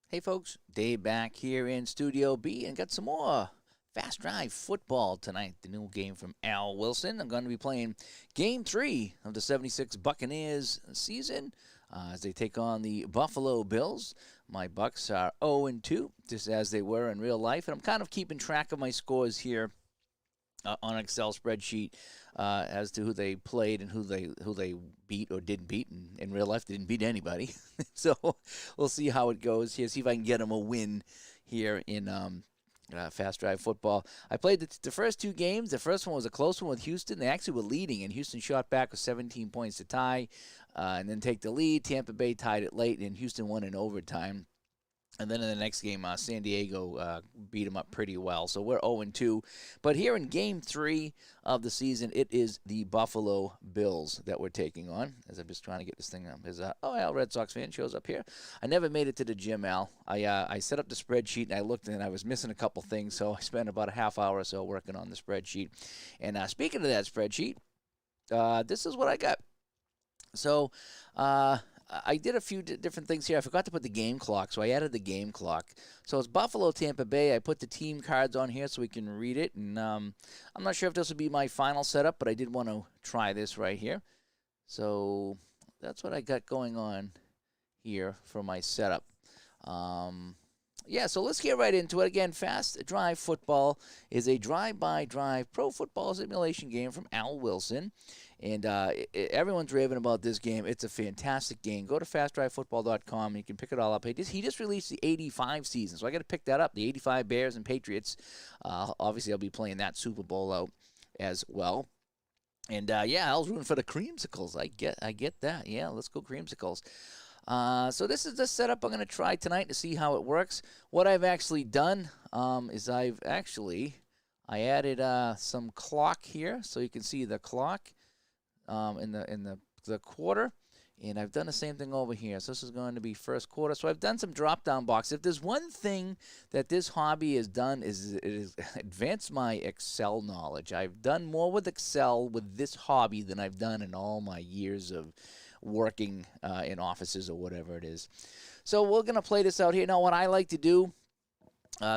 Hey folks, Dave back here in Studio B and got some more Fast Drive football tonight. The new game from Al Wilson. I'm going to be playing Game 3 of the 76 Buccaneers season as they take on the Buffalo Bills. My Bucs are 0-2, just as they were in real life, and I'm kind of keeping track of my scores here on an Excel spreadsheet as to who they played and who they beat or didn't beat. And in real life, they didn't beat anybody. So we'll see how it goes here. See if I can get them a win here in Fast Drive football. I played the first two games. The first one was a close one with Houston. They actually were leading, and Houston shot back with 17 points to tie and then take the lead. Tampa Bay tied it late, and Houston won in overtime. And then in the next game, San Diego beat them up pretty well. So we're 0-2. But here in Game 3 of the season, it is the Buffalo Bills that we're taking on. As I'm just trying to get this thing up. Al, Red Sox fan shows up here. I never made it to the gym, Al. I set up the spreadsheet, and I looked, and I was missing a couple things. So I spent about a half hour or so working on the spreadsheet. And speaking of that spreadsheet, this is what I got. So I did a few different things here. I forgot to put the game clock, so I added the game clock. So it's Buffalo, Tampa Bay. I put the team cards on here so we can read it. And I'm not sure if this will be my final setup, but I did want to try this right here. So that's what I got going on here for my setup. Yeah, so let's get right into it. Again, Fast Drive Football is a drive-by-drive pro football simulation game from Al Wilson. And everyone's raving about this game. It's a fantastic game. Go to fastdrivefootball.com and you can pick it all up. He just released the 85 season, so I got to pick that up. The 85 Bears and Patriots. Obviously, I'll be playing that Super Bowl out as well. And yeah, I was rooting for the creamsicles. I get that. Yeah, let's go creamsicles. So this is the setup I'm going to try tonight to see how it works. What I've actually done is I added some clock here, so you can see the clock in the quarter, and I've done the same thing over here. So this is going to be first quarter. So I've done some drop-down boxes. If there's one thing that this hobby has done is it has advanced my Excel knowledge. I've done more with Excel with this hobby than I've done in all my years of working in offices or whatever it is. So we're going to play this out here. Now, what I like to do,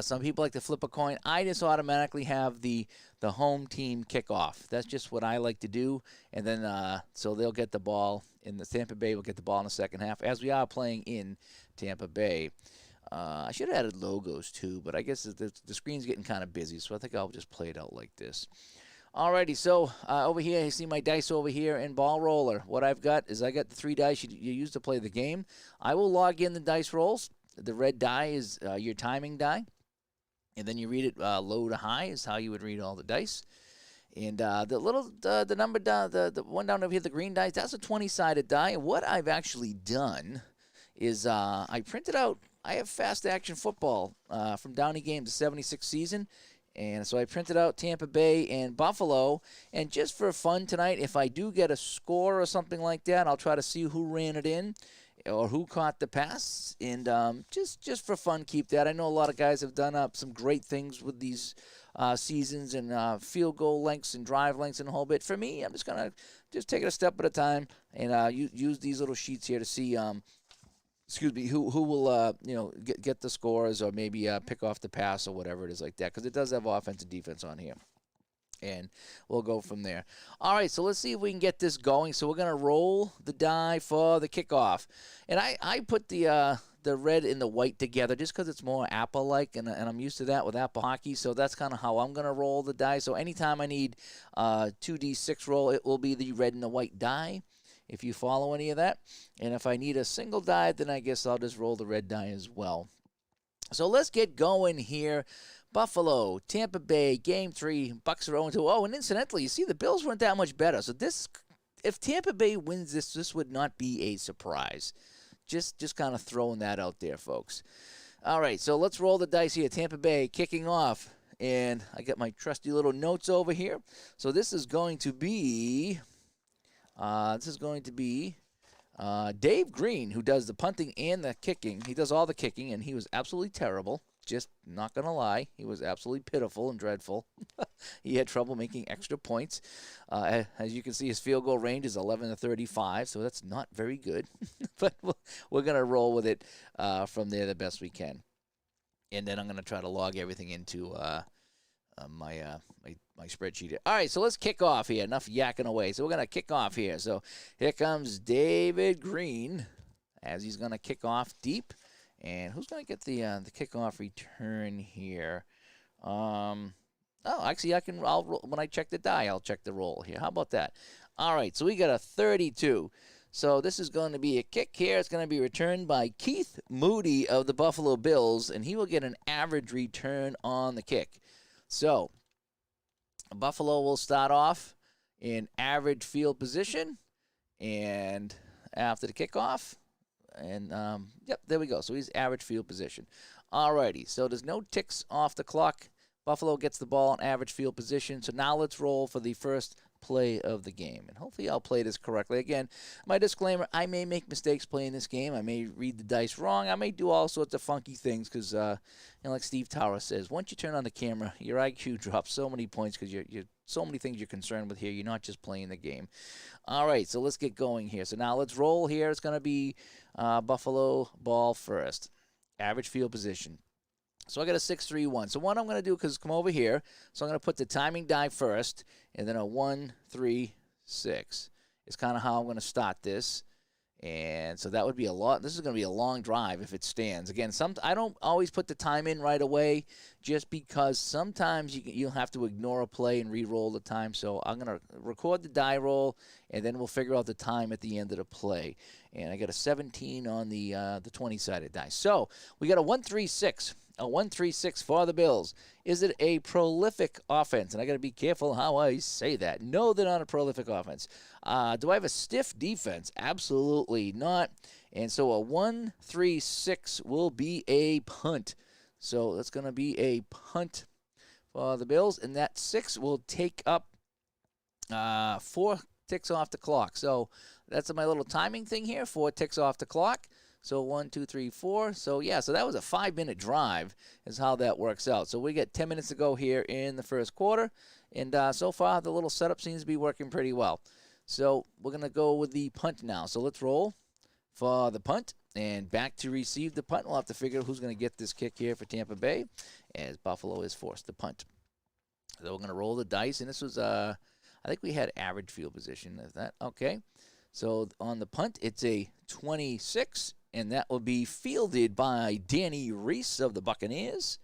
some people like to flip a coin. I just automatically have the home team kickoff. That's just what I like to do. And then so they'll get the ball in the Tampa Bay will get the ball in the second half, as we are playing in Tampa Bay. I should have added logos too, but I guess the screen's getting kind of busy, so I think I'll just play it out like this. Alrighty, so over here, you see my dice over here in Ball Roller. What I've got is I got the 3 dice you use to play the game. I will log in the dice rolls. The red die is your timing die. And then you read it low to high is how you would read all the dice. And the number down, the one down over here, the green dice, that's a 20-sided die. And what I've actually done is I printed out, I have Fast Action Football from Downey Games, the 76 season. And so I printed out Tampa Bay and Buffalo. And just for fun tonight, if I do get a score or something like that, I'll try to see who ran it in or who caught the pass. And just for fun, keep that. I know a lot of guys have done up some great things with these seasons and field goal lengths and drive lengths and a whole bit. For me, I'm just going to take it a step at a time and use these little sheets here to see who will get the scores or maybe pick off the pass or whatever it is like that, because it does have offense and defense on here. And we'll go from there. All right, so let's see if we can get this going. So we're going to roll the die for the kickoff. And I put the red and the white together just because it's more Apple-like, and I'm used to that with Apple hockey. So that's kind of how I'm going to roll the die. So anytime I need 2d6 roll, it will be the red and the white die, if you follow any of that. And if I need a single die, then I guess I'll just roll the red die as well. So let's get going here. Buffalo, Tampa Bay, Game 3, Bucs are 0-2. Oh, and incidentally, you see the Bills weren't that much better. So if Tampa Bay wins this would not be a surprise. Just kind of throwing that out there, folks. All right, so let's roll the dice here. Tampa Bay kicking off. And I got my trusty little notes over here. So this is going to be Dave Green, who does the punting and the kicking. He does all the kicking, and he was absolutely terrible. just not going to lie, he was absolutely pitiful and dreadful. He had trouble making extra points. As you can see, his field goal range is 11 to 35, so that's not very good. But we're going to roll with it from there the best we can. And then I'm going to try to log everything into my spreadsheet. All right, so let's kick off here. Enough yakking away. So we're going to kick off here. So here comes David Green as he's going to kick off deep. And who's going to get the kickoff return here? Actually, when I check the die, I'll check the roll here. How about that? All right, so we got a 32. So this is going to be a kick here. It's going to be returned by Keith Moody of the Buffalo Bills, and he will get an average return on the kick. So Buffalo will start off in average field position, and after the kickoff, and yep, there we go. So he's average field position. All righty, so there's no ticks off the clock. Buffalo gets the ball in average field position. So now let's roll for the first play of the game. And hopefully I'll play this correctly. Again, my disclaimer, I may make mistakes playing this game. I may read the dice wrong. I may do all sorts of funky things because, like Steve Tower says, once you turn on the camera, your IQ drops so many points because you're so many things you're concerned with here. You're not just playing the game. All right, so let's get going here. So now let's roll here. It's going to be Buffalo ball first. Average field position. So I got a 6-3-1. So what I'm going to do, because come over here, so I'm going to put the timing die first, and then a 1-3-6. It's kind of how I'm going to start this. And so that would be a lot. This is going to be a long drive if it stands. Again, I don't always put the time in right away just because sometimes you'll have to ignore a play and re-roll the time. So I'm going to record the die roll, and then we'll figure out the time at the end of the play. And I got a 17 on the 20-sided die. So we got a 1-3-6. A 1-3-6 for the Bills. Is it a prolific offense? And I got to be careful how I say that. No, they're not a prolific offense. Do I have a stiff defense? Absolutely not. And so a 1-3-6 will be a punt. So that's going to be a punt for the Bills. And that 6 will take up 4 ticks off the clock. So that's my little timing thing here. 4 ticks off the clock. So 1, 2, 3, 4. So, yeah, so that was a 5-minute drive is how that works out. So we get 10 minutes to go here in the first quarter. And so far, the little setup seems to be working pretty well. So we're going to go with the punt now. So let's roll for the punt. And back to receive the punt. We'll have to figure out who's going to get this kick here for Tampa Bay as Buffalo is forced to punt. So we're going to roll the dice. And this was, I think we had average field position. Is that okay? So on the punt, it's a 26. And that will be fielded by Danny Reese of the Buccaneers.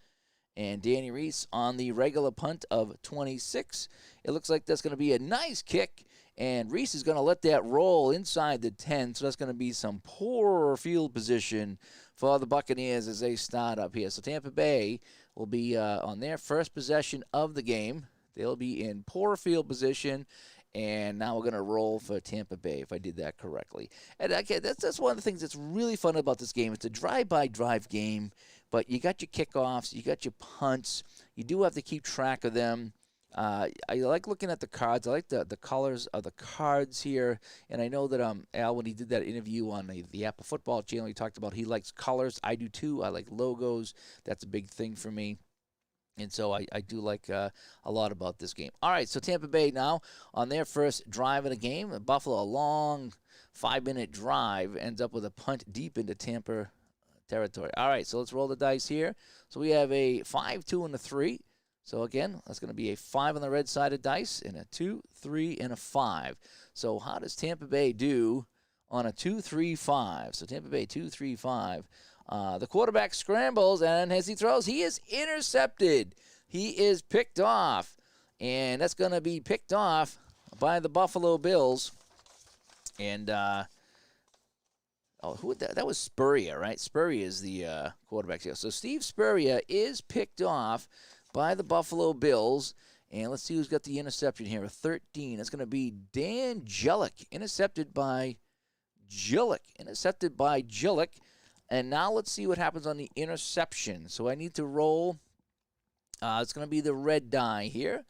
And Danny Reese on the regular punt of 26. It looks like that's going to be a nice kick. And Reese is going to let that roll inside the 10. So that's going to be some poor field position for the Buccaneers as they start up here. So Tampa Bay will be on their first possession of the game. They'll be in poor field position. And now we're going to roll for Tampa Bay, if I did that correctly. And again, that's one of the things that's really fun about this game. It's a drive-by-drive game, but you got your kickoffs, you got your punts. You do have to keep track of them. I like looking at the cards. I like the colors of the cards here. And I know that Al, when he did that interview on the Apple Football channel, he talked about he likes colors. I do too. I like logos. That's a big thing for me. And so I do like a lot about this game. All right, so Tampa Bay now on their first drive of the game. Buffalo, a long 5-minute drive, ends up with a punt deep into Tampa territory. All right, so let's roll the dice here. So we have a 5, 2, and a 3. So again, that's going to be a 5 on the red side of dice and a 2, 3, and a 5. So how does Tampa Bay do on a 2, 3, 5? So Tampa Bay 2, 3, 5. The quarterback scrambles, and as he throws, he is intercepted. He is picked off, and that's going to be picked off by the Buffalo Bills. And, that was Spurrier, right? Spurrier is the quarterback here. So Steve Spurrier is picked off by the Buffalo Bills. And let's see who's got the interception here. A 13. It's going to be Dan Gillick, intercepted by Gillick. And now let's see what happens on the interception. So I need to roll. It's going to be the red die here.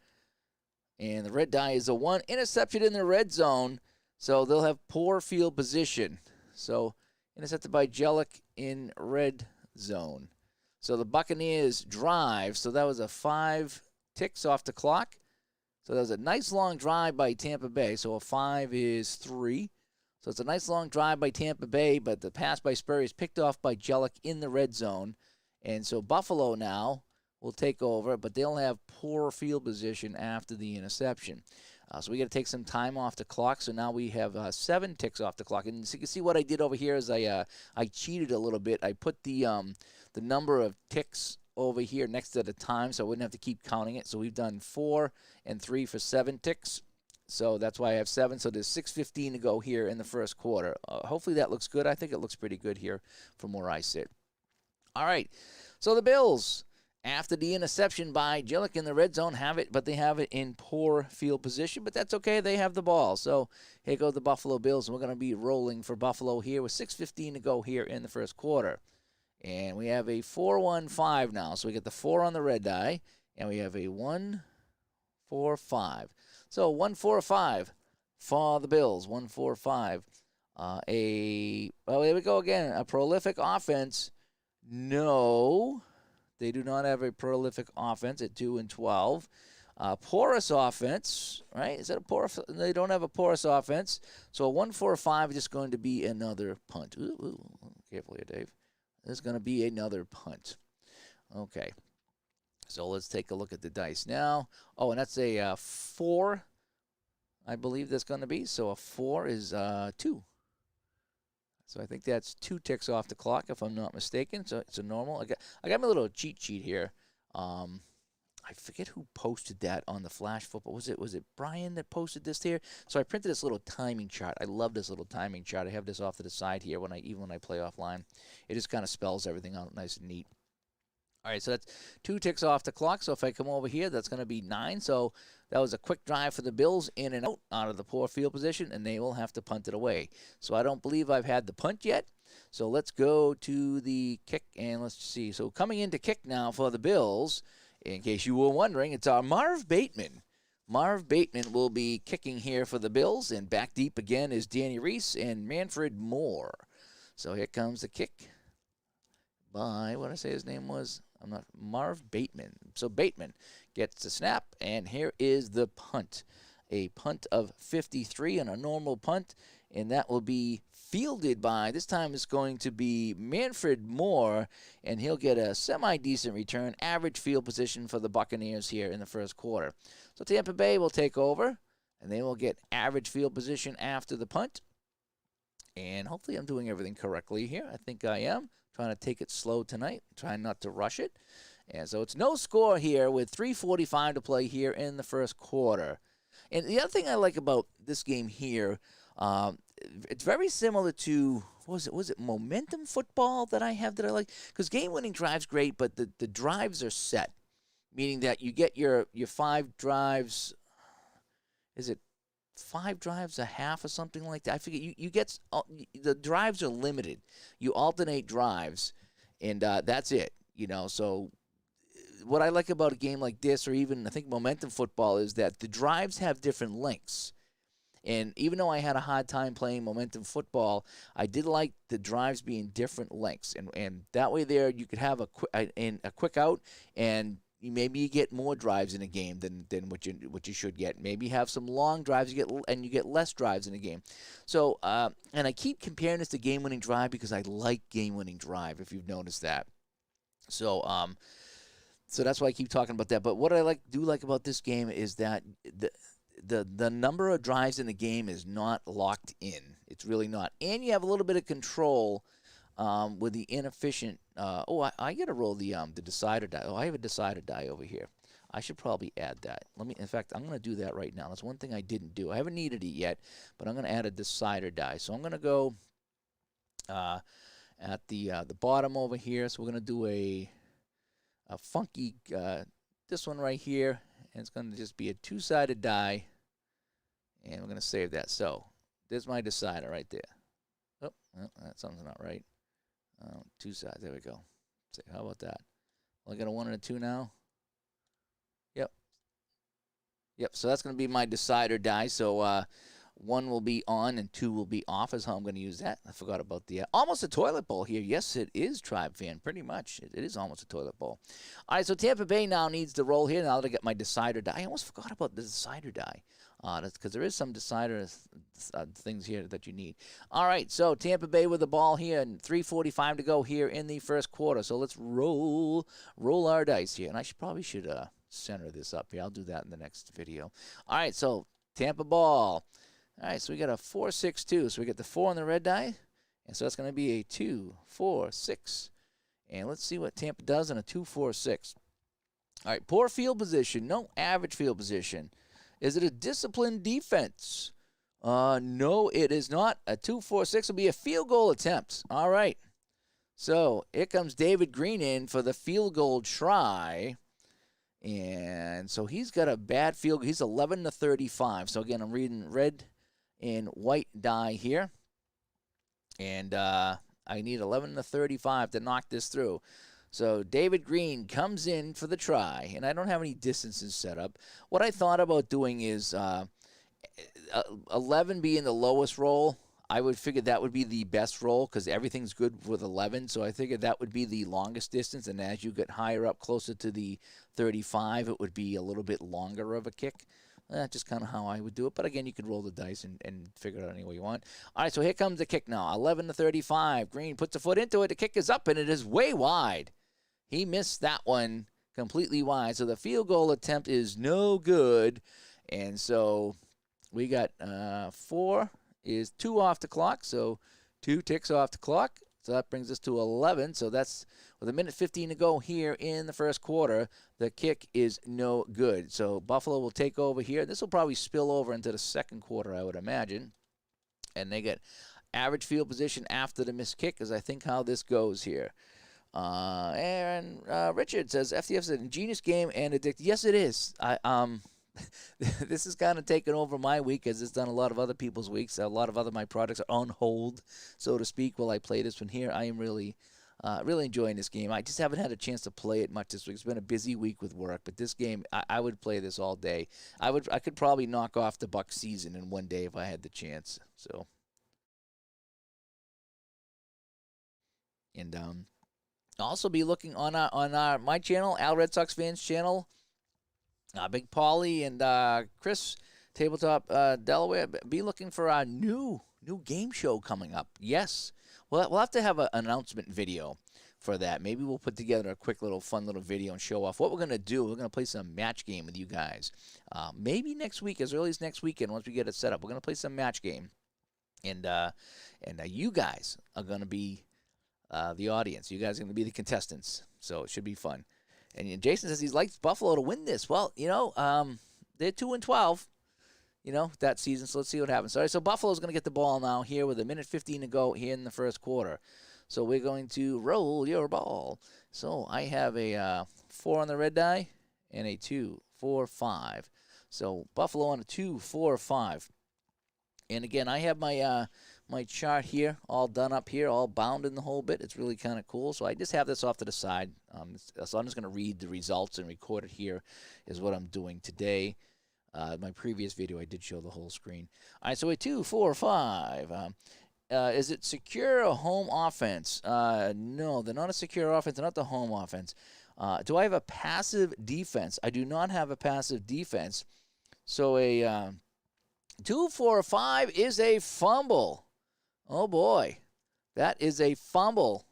And the red die is a 1. Interception in the red zone. So they'll have poor field position. So intercepted by Jellick in red zone. So the Buccaneers drive. So that was a 5 ticks off the clock. So that was a nice long drive by Tampa Bay. So a 5 is 3. So it's a nice long drive by Tampa Bay, but the pass by Spurrier is picked off by Jellick in the red zone. And so Buffalo now will take over, but they'll have poor field position after the interception. So we got to take some time off the clock. So now we have 7 ticks off the clock. And so you can see what I did over here is I cheated a little bit. I put the number of ticks over here next to the time, so I wouldn't have to keep counting it. So we've done 4 and 3 for 7 ticks. So that's why I have 7. So there's 6:15 to go here in the first quarter. Hopefully that looks good. I think it looks pretty good here from where I sit. All right. So the Bills, after the interception by Jellick in the red zone, have it, but they have it in poor field position. But that's okay. They have the ball. So here go the Buffalo Bills, and we're going to be rolling for Buffalo here with 6:15 to go here in the first quarter. And we have a 4-1-5 now. So we get the 4 on the red die, and we have a 1-4-5. So 1-4-5 for the Bills. 1-4-5. Well, there we go again. A prolific offense. No, they do not have a prolific offense at 2-12. Porous offense, right? Is that a porous? They don't have a porous offense. So a 1-4-5 is just going to be another punt. Ooh, careful here, Dave. There's going to be another punt. Okay. So let's take a look at the dice now. Oh, and that's a 4, I believe that's going to be. So a 4 is 2. So I think that's 2 ticks off the clock, if I'm not mistaken. So it's a normal. I got my little cheat sheet here. I forget who posted that on the Flash Football. Was it Brian that posted this here? So I printed this little timing chart. I love this little timing chart. I have this off to the side here even when I play offline. It just kind of spells everything out nice and neat. All right, so that's 2 ticks off the clock. So if I come over here, that's going to be 9. So that was a quick drive for the Bills, in and out of the poor field position, and they will have to punt it away. So I don't believe I've had the punt yet. So let's go to the kick, and let's see. So coming into kick now for the Bills, in case you were wondering, it's our Marv Bateman. Marv Bateman will be kicking here for the Bills, and back deep again is Danny Reese and Manfred Moore. So here comes the kick by, what did I say his name was? Marv Bateman. So Bateman gets the snap, and here is the punt. A punt of 53 and a normal punt, and that will be fielded by, this time it's going to be Manfred Moore, and he'll get a semi-decent return, average field position for the Buccaneers here in the first quarter. So Tampa Bay will take over, and they will get average field position after the punt. And hopefully I'm doing everything correctly here. I think I am. Trying to take it slow tonight, trying not to rush it. And so it's no score here with 3:45 to play here in the first quarter. And the other thing I like about this game here, it's very similar to, was it momentum football that I have that I like? Because game-winning drive's great, but the drives are set, meaning that you get your 5 drives. Is it 5 drives a half or something like that? I forget. You get, the drives are limited. You alternate drives, and that's it. So what I like about a game like this, or even I think momentum football, is that the drives have different lengths. And even though I had a hard time playing momentum football, I did like the drives being different lengths, and that way there you could have a quick out, and maybe you get more drives in a game than what you should get. Maybe you have some long drives you get less drives in a game. So and I keep comparing this to game-winning drive because I like game-winning drive, if you've noticed that. So so that's why I keep talking about that. But what I do like about this game is that the number of drives in the game is not locked in. It's really not. And you have a little bit of control with the inefficient. I got to roll the decider die. Oh, I have a decider die over here. I should probably add that. In fact, I'm going to do that right now. That's one thing I didn't do. I haven't needed it yet, but I'm going to add a decider die. So I'm going to go at the bottom over here. So we're going to do a funky, this one right here, and it's going to just be a 2-sided die, and we're going to save that. So there's my decider right there. Oh, that something's not right. 2 sides. There we go. So how about that? Well, I got a 1 and a 2 now. Yep. So that's going to be my decider die. So 1 will be on and 2 will be off is how I'm going to use that. I forgot about the almost a toilet bowl here. Yes, it is, Tribe Fan, pretty much. It is almost a toilet bowl. All right, so Tampa Bay now needs to roll here. Now that I get my decider die. I almost forgot about the decider die because there is some decider things here that you need. All right, so Tampa Bay with the ball here and 3:45 to go here in the first quarter. So let's roll our dice here. And I probably should center this up here. I'll do that in the next video. All right, so Tampa ball. All right, so we got a 4-6-2. So we get the 4 on the red die. And so that's going to be a 2-4-6. And let's see what Tampa does in a 2-4-6. All right, poor field position. No average field position. Is it a disciplined defense? No, it is not. A 2-4-6 will be a field goal attempt. All right. So here comes David Green in for the field goal try. And so he's got a bad field. He's 11-35. So again, I'm reading red and white die here. And I need 11-35 to knock this through. So David Green comes in for the try. And I don't have any distances set up. What I thought about doing is 11 being the lowest roll. I would figure that would be the best roll because everything's good with 11. So I figured that would be the longest distance. And as you get higher up, closer to the 35, it would be a little bit longer of a kick. Just kind of how I would do it. But again, you could roll the dice and figure it out any way you want. All right, so here comes the kick now. 11-35. Green puts a foot into it. The kick is up, and it is way wide. He missed that one completely wide. So the field goal attempt is no good. And so we got 4 is 2 off the clock. So 2 ticks off the clock. So that brings us to 11. So that's with 1:15 to go here in the first quarter. The kick is no good. So Buffalo will take over here. This will probably spill over into the second quarter, I would imagine. And they get average field position after the missed kick is, I think, how this goes here. Aaron Richard says, FTF is an ingenious game and addictive. Yes, it is. This is kind of taken over my week as it's done a lot of other people's weeks. A lot of other my products are on hold, so to speak, while I play this one here. I am really enjoying this game. I just haven't had a chance to play it much this week. It's been a busy week with work, but this game, I would play this all day. I could probably knock off the Bucs season in one day if I had the chance. So, and I'll also be looking on my channel, Al Red Sox Fans channel. Big Paulie and Chris, Tabletop Delaware, be looking for our new game show coming up. Yes, we'll have to have an announcement video for that. Maybe we'll put together a quick little fun little video and show off what we're going to do. We're going to play some match game with you guys. Maybe next week, as early as next weekend, once we get it set up, we're going to play some match game. And you guys are going to be the audience. You guys are going to be the contestants. So it should be fun. And Jason says he likes Buffalo to win this. Well, they're 2-12, that season. So let's see what happens. All right, so Buffalo's going to get the ball now here with 1:15 to go here in the first quarter. So we're going to roll your ball. So I have a 4 on the red die and a 2, 4, 5. So Buffalo on a 2, 4, 5. And again, I have my my chart here all done up here, all bound in the whole bit. It's really kind of cool. So I just have this off to the side. So I'm just going to read the results and record it here is what I'm doing today. My previous video, I did show the whole screen. All right, so a 2, 4, 5. Is it secure or home offense? No, they're not a secure offense. They're not the home offense. Do I have a passive defense? I do not have a passive defense. So a 2, 4, 5 is a fumble. Oh, boy. That is a fumble.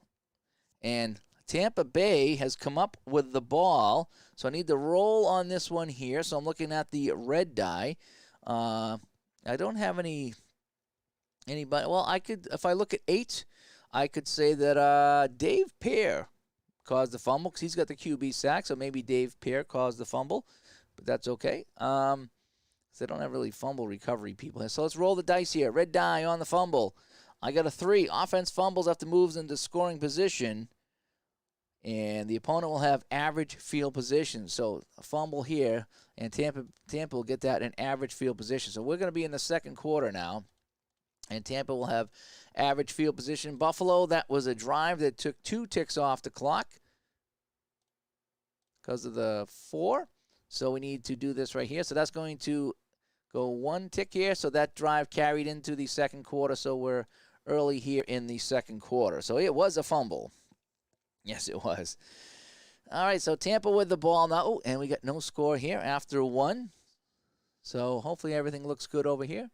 And Tampa Bay has come up with the ball. So I need to roll on this one here. So I'm looking at the red die. I don't have any but well, I could, if I look at 8, I could say that Dave Pear caused the fumble because he's got the QB sack. So maybe Dave Pear caused the fumble, but that's okay. So they don't have really fumble recovery people here. So let's roll the dice here. Red die on the fumble. I got a 3. Offense fumbles after moves into scoring position. And the opponent will have average field position. So a fumble here, and Tampa will get that in average field position. So we're going to be in the second quarter now. And Tampa will have average field position. Buffalo, that was a drive that took 2 ticks off the clock because of the 4. So we need to do this right here. So that's going to go one tick here. So that drive carried into the second quarter. So we're early here in the second quarter. So it was a fumble. Yes, it was. All right, so Tampa with the ball now. Oh, and we got no score here after one. So hopefully everything looks good over here.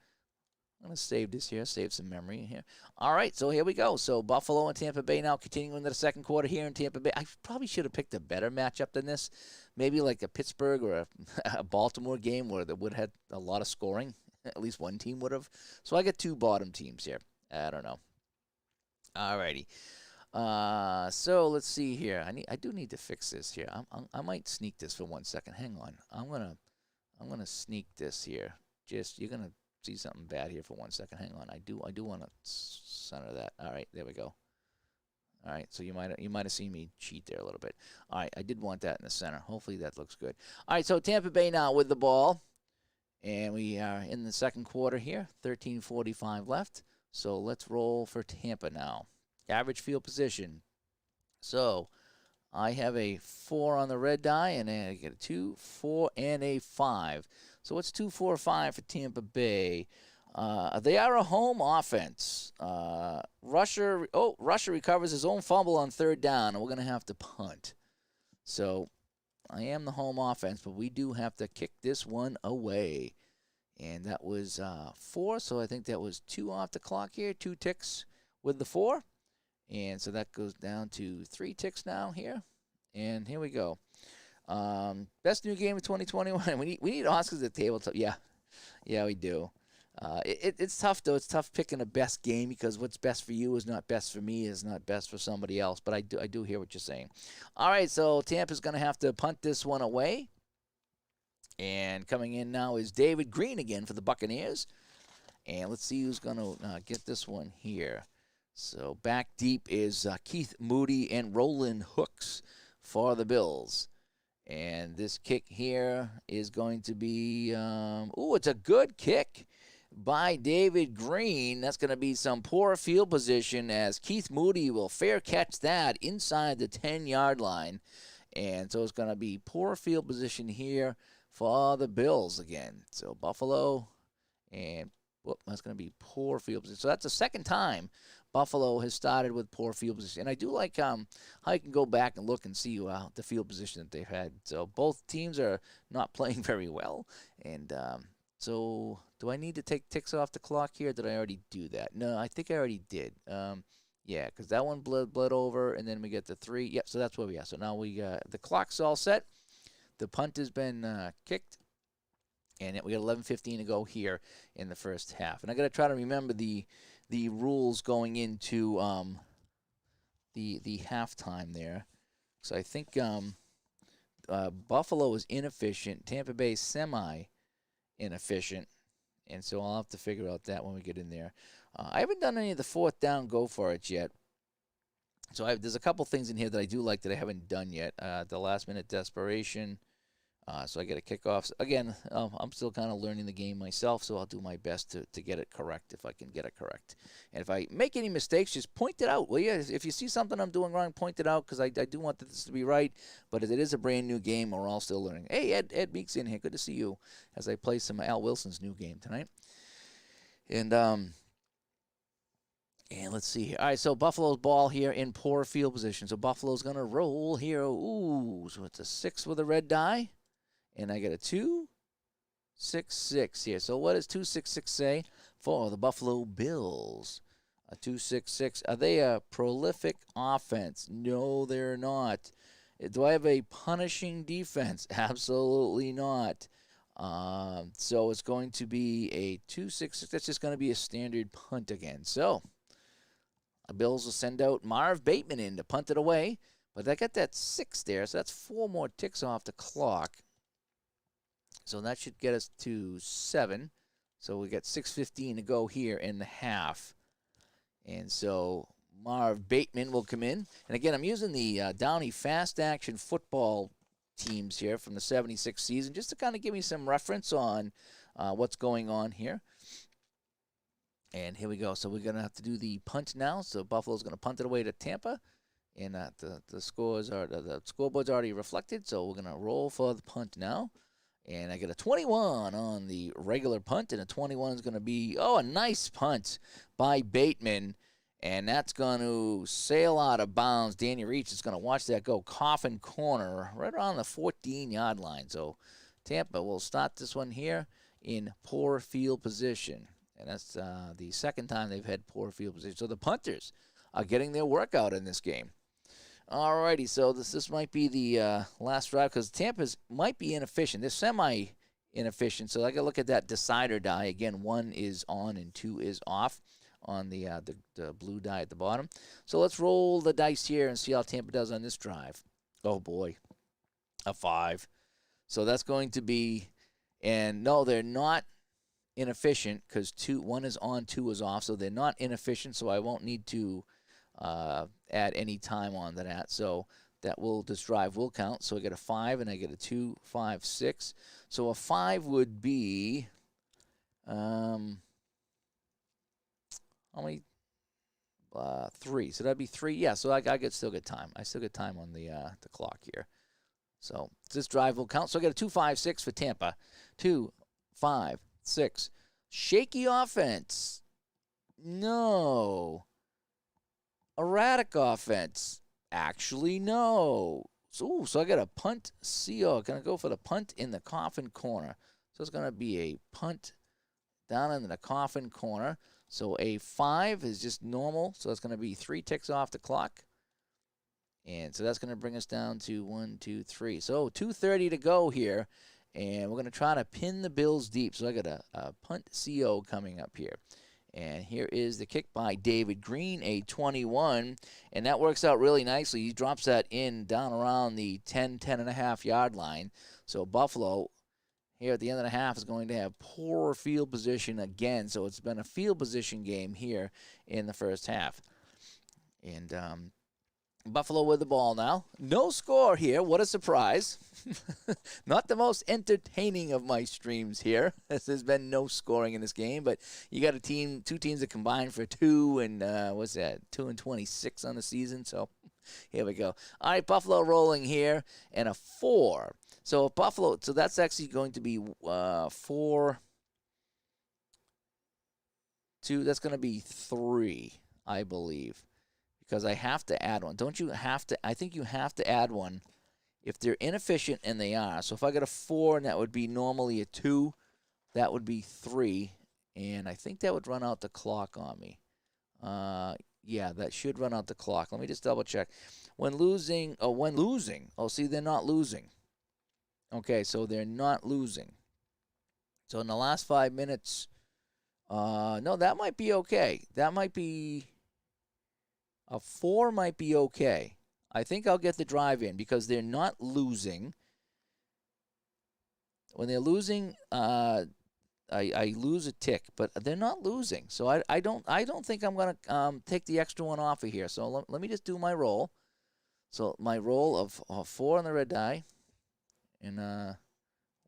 I'm going to save this here, save some memory here. All right, so here we go. So Buffalo and Tampa Bay now continuing into the second quarter here in Tampa Bay. I probably should have picked a better matchup than this. Maybe like a Pittsburgh or a Baltimore game where they would have had a lot of scoring. At least one team would have. So I get two bottom teams here. I don't know. All righty. So let's see here. I do need to fix this here. I might sneak this for 1 second. Hang on. I'm gonna sneak this here. You're gonna see something bad here for 1 second. Hang on. I do want to center that. All right, there we go. All right, so you might have seen me cheat there a little bit. All right, I did want that in the center. Hopefully that looks good. All right, so Tampa Bay now with the ball, and we are in the second quarter here. 13:45 left. So let's roll for Tampa now. Average field position. So I have a 4 on the red die, and I get a 2, 4, and a 5. So what's 2, 4, 5 for Tampa Bay? They are a home offense. Rusher recovers his own fumble on third down, and we're going to have to punt. So I am the home offense, but we do have to kick this one away. And that was 4, so I think that was 2 off the clock here, 2 ticks with the 4. And so that goes down to 3 ticks now here. And here we go. Best new game of 2021. We need Oscars at tabletop. Yeah, we do. It's tough, though. It's tough picking a best game because what's best for you is not best for me, is not best for somebody else. But I do hear what you're saying. All right, so Tampa's going to have to punt this one away. And coming in now is David Green again for the Buccaneers. And let's see who's going to get this one here. So back deep is Keith Moody and Roland Hooks for the Bills. And this kick here is going to be, it's a good kick by David Green. That's going to be some poor field position as Keith Moody will fair catch that inside the 10-yard line. And so it's going to be poor field position here for the Bills again. So Buffalo, and that's going to be poor field position. So that's the second time Buffalo has started with poor field position. And I do like how you can go back and look and see the field position that they've had. So both teams are not playing very well. And so do I need to take ticks off the clock here? Did I already do that? No, I think I already did. Yeah, because that one bled over, and then we get the 3. Yep, so that's where we are. So now the clock's all set. The punt has been kicked, and we got 11:15 to go here in the first half. And I got to try to remember the rules going into the halftime there. So I think Buffalo is inefficient, Tampa Bay semi-inefficient, and so I'll have to figure out that when we get in there. I haven't done any of the fourth down go for it yet. So there's a couple things in here that I do like that I haven't done yet. The last-minute desperation. So I get a kickoff. Again, I'm still kind of learning the game myself, so I'll do my best to get it correct if I can get it correct. And if I make any mistakes, just point it out, will you? If you see something I'm doing wrong, point it out, because I do want this to be right. But it is a brand-new game, and we're all still learning. Hey, Ed Meek's in here. Good to see you as I play some Al Wilson's new game tonight. And let's see here. All right, so Buffalo's ball here in poor field position. So Buffalo's going to roll here. Ooh, so it's a 6 with a red die. And I get a 2, 6, 6 here. So what does 2, 6, 6 say for the Buffalo Bills? A 2, 6, 6. Are they a prolific offense? No, they're not. Do I have a punishing defense? Absolutely not. So it's going to be a 2, 6, 6. That's just going to be a standard punt again. So the Bills will send out Marv Bateman in to punt it away. But I got that 6 there, so that's 4 more ticks off the clock. So that should get us to 7. So we got 6:15 to go here in the half. And so Marv Bateman will come in. And again, I'm using the Downey Fast Action Football teams here from the 76 season just to kind of give me some reference on what's going on here. And here we go. So we're going to have to do the punt now. So Buffalo's going to punt it away to Tampa. And the scoreboard's already reflected. So we're going to roll for the punt now. And I get a 21 on the regular punt, and a 21 is going to be, a nice punt by Bateman. And that's going to sail out of bounds. Danny Reach is going to watch that go coffin corner right around the 14-yard line. So Tampa will start this one here in poor field position. And that's the second time they've had poor field position. So the punters are getting their workout in this game. Alrighty, so this might be the last drive because Tampa's might be inefficient. They're semi-inefficient, so I got to look at that decider die. Again, 1 is on and 2 is off on the blue die at the bottom. So let's roll the dice here and see how Tampa does on this drive. Oh, boy, a 5. So that's going to be, and no, they're not inefficient because 1 is on, 2 is off, so they're not inefficient, so I won't need to add any time on to that. So this drive will count. So I get a 5 and I get a 2, 5, 6. So a 5 would be, how many? 3. So that'd be 3. Yeah, so I still get time. I still get time on the clock here. So this drive will count. So I get a 2, 5, 6 for Tampa. 2, 5, 6. Shaky offense. No. Erratic offense. Actually, no. So I got a punt CO. Going to go for the punt in the coffin corner. So it's going to be a punt down in the coffin corner. So a 5 is just normal. So it's going to be 3 ticks off the clock. And so that's going to bring us down to 1, 2, 3. So 2:30 to go here. And we're going to try to pin the Bills deep. So I got a punt CO coming up here. And here is the kick by David Green, a 21. And that works out really nicely. He drops that in down around the 10.5 yard line. So Buffalo here at the end of the half is going to have poor field position again. So it's been a field position game here in the first half. And Buffalo with the ball now. No score here. What a surprise. Not the most entertaining of my streams here, as there's been no scoring in this game. But you got two teams that combined for 2 and, 2 and 26 on the season. So here we go. All right, Buffalo rolling here and a 4. So Buffalo, so that's actually going to be 4, 2. That's going to be 3, I believe. Because I have to add one. Don't you have to? I think you have to add one if they're inefficient, and they are. So if I got a 4, and that would be normally a 2, that would be 3. And I think that would run out the clock on me. Yeah, that should run out the clock. Let me just double check. When losing. Oh, see, they're not losing. Okay, so they're not losing. So in the last 5 minutes, no, that might be okay. That might be. A 4 might be okay. I think I'll get the drive in because they're not losing. When they're losing, I lose a tick, but they're not losing. So I don't think I'm going to take the extra one off of here. So let me just do my roll. So my roll of 4 on the red die, and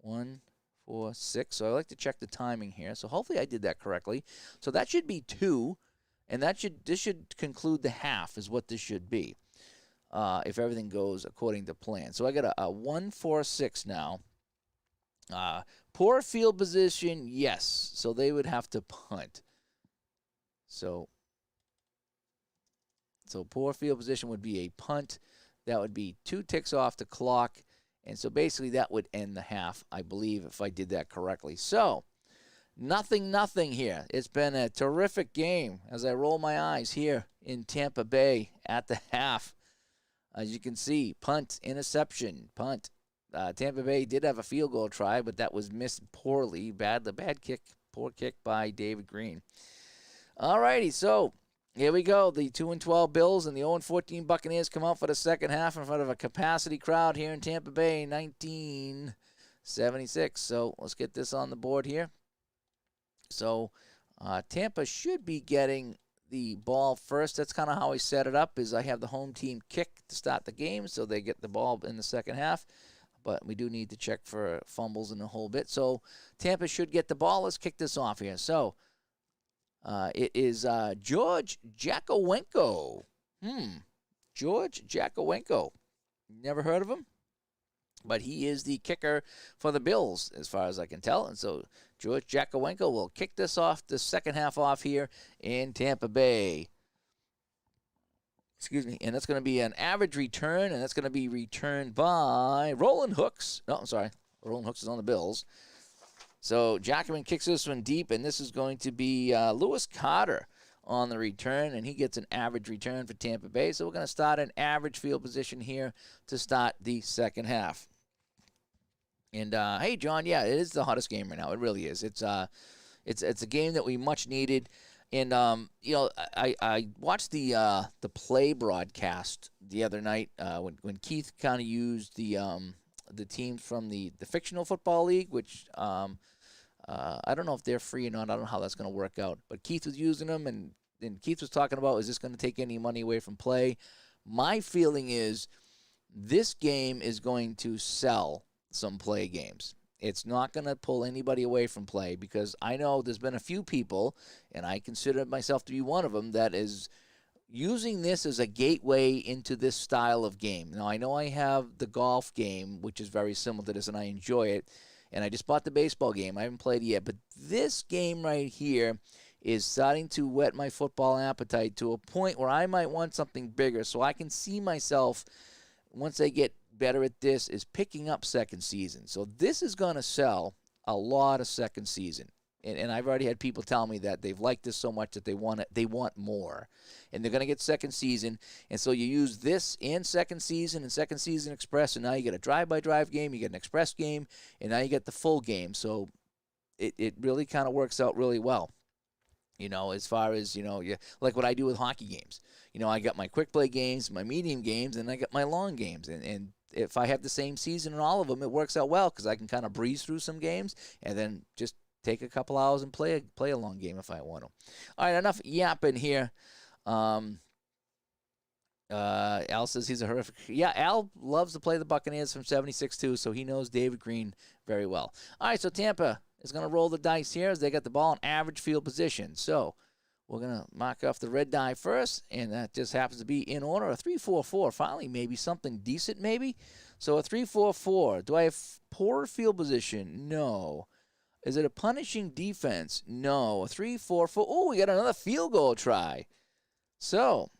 1, 4, 6. So I like to check the timing here. So hopefully I did that correctly. So that should be 2. And this should conclude the half is what this should be if everything goes according to plan. So I got a 1, 4, 6 now. Poor field position, yes. So they would have to punt. So poor field position would be a punt. That would be 2 ticks off the clock. And so basically that would end the half, I believe, if I did that correctly. So nothing here. It's been a terrific game as I roll my eyes here in Tampa Bay at the half. As you can see, punt, interception, punt. Tampa Bay did have a field goal try, but that was missed poorly. The bad kick, poor kick by David Green. All righty, so here we go. The 2-12 Bills and the 0-14 Buccaneers come out for the second half in front of a capacity crowd here in Tampa Bay, 1976. So let's get this on the board here. So Tampa should be getting the ball first. That's kind of how I set it up, is I have the home team kick to start the game, so they get the ball in the second half. But we do need to check for fumbles in a whole bit. So Tampa should get the ball. Let's kick this off here. So it is George Jakowenko. George Jakowenko. Never heard of him? but he is the kicker for the Bills, as far as I can tell. And so George Jakowenko will kick this off, the second half off here in Tampa Bay. Excuse me. And that's going to be an average return, and that's going to be returned by Roland Hooks. No, I'm sorry. Roland Hooks is on the Bills. So Jackman kicks this one deep, and this is going to be Lewis Carter on the return, and he gets an average return for Tampa Bay. So we're going to start an average field position here to start the second half. And hey, John, yeah, it is the hottest game right now. It really is. It's a game that we much needed. And you know, I watched the play broadcast the other night when Keith kind of used the team from the fictional football league, which I don't know if they're free or not. I don't know how that's going to work out. But Keith was using them, and Keith was talking about, is this going to take any money away from play? My feeling is this game is going to sell some play games. It's not going to pull anybody away from play, because I know there's been a few people, and I consider myself to be one of them, that is using this as a gateway into this style of game. Now, I know I have the golf game, which is very similar to this, and I enjoy it. And I just bought the baseball game. I haven't played it yet. But this game right here is starting to whet my football appetite to a point where I might want something bigger. So I can see myself, once I get better at this, is picking up second season. So this is going to sell a lot of second season. And I've already had people tell me that they've liked this so much that they want more. And they're going to get second season. And so you use this and second season express, and now you get a drive-by-drive game, you get an express game, and now you get the full game. So it really kind of works out really well. You know, as far as, you know, like what I do with hockey games. You know, I got my quick play games, my medium games, and I got my long games. And if I have the same season in all of them, it works out well, because I can kind of breeze through some games and then just take a couple hours and play a long game if I want to. All right, enough yapping here. Al says he's a horrific. Yeah, Al loves to play the Buccaneers from 76 too, so he knows David Green very well. All right, so Tampa is going to roll the dice here as they got the ball in average field position. So we're going to mark off the red die first, and that just happens to be in order. A 3-4-4, finally, maybe something decent, maybe. So a 3-4-4. Do I have poor field position? No. Is it a punishing defense? No. A 3-4-4. Oh, we got another field goal try. So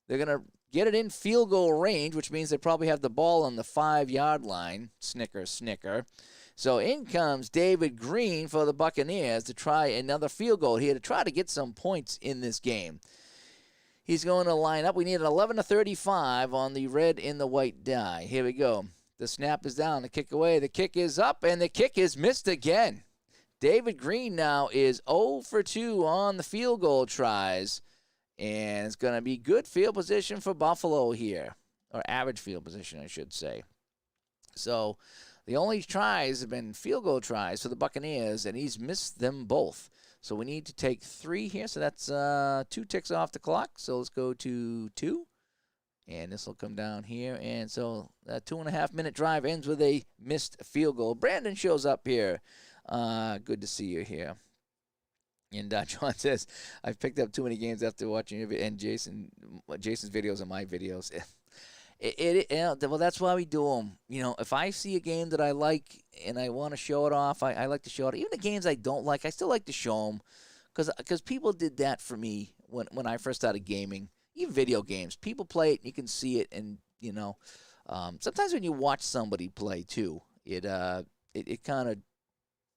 they're going to get it in field goal range, which means they probably have the ball on the 5-yard line. Snicker, snicker. So in comes David Green for the Buccaneers to try another field goal here to try to get some points in this game. He's going to line up. We need an 11-35 on the red and the white die. Here we go. The snap is down. The kick away. The kick is up, and the kick is missed again. David Green now is 0 for 2 on the field goal tries. And it's going to be good field position for Buffalo here. Or average field position, I should say. So the only tries have been field goal tries for the Buccaneers, and he's missed them both. So we need to take 3 here. So that's 2 ticks off the clock. So let's go to 2. And this will come down here. And so that 2.5-minute drive ends with a missed field goal. Brandon shows up here. Good to see you here. And John says, I've picked up too many games after watching your and Jason's videos and my videos. Well, that's why we do them. You know, if I see a game that I like and I want to show it off, I like to show it. Even the games I don't like, I still like to show them, because people did that for me when I first started gaming. Even video games, people play it and you can see it, and you know, sometimes when you watch somebody play too, it kind of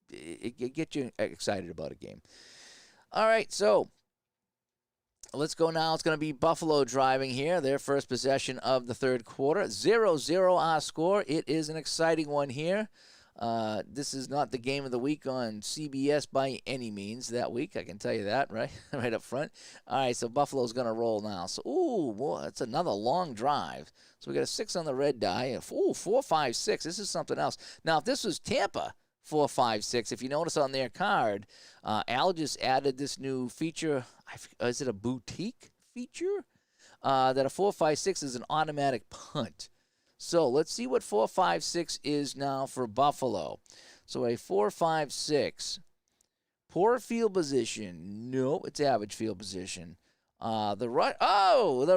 it gets you excited about a game. All right, so let's go now. It's going to be Buffalo driving here. Their first possession of the third quarter. 0-0 our score. It is an exciting one here. This is not the game of the week on CBS by any means that week. I can tell you that, right? Right up front. All right, so Buffalo's going to roll now. So, ooh, boy, that's another long drive. So we got a 6 on the red die. Ooh, 4, 5, 6. This is something else. Now, if this was Tampa, 4, 5, 6. If you notice on their card, Al just added this new feature. Is it a boutique feature? That a 4, 5, 6 is an automatic punt. So let's see what 4, 5, 6 is now for Buffalo. So a 4, 5, 6. Poor field position. Nope, it's average field position. The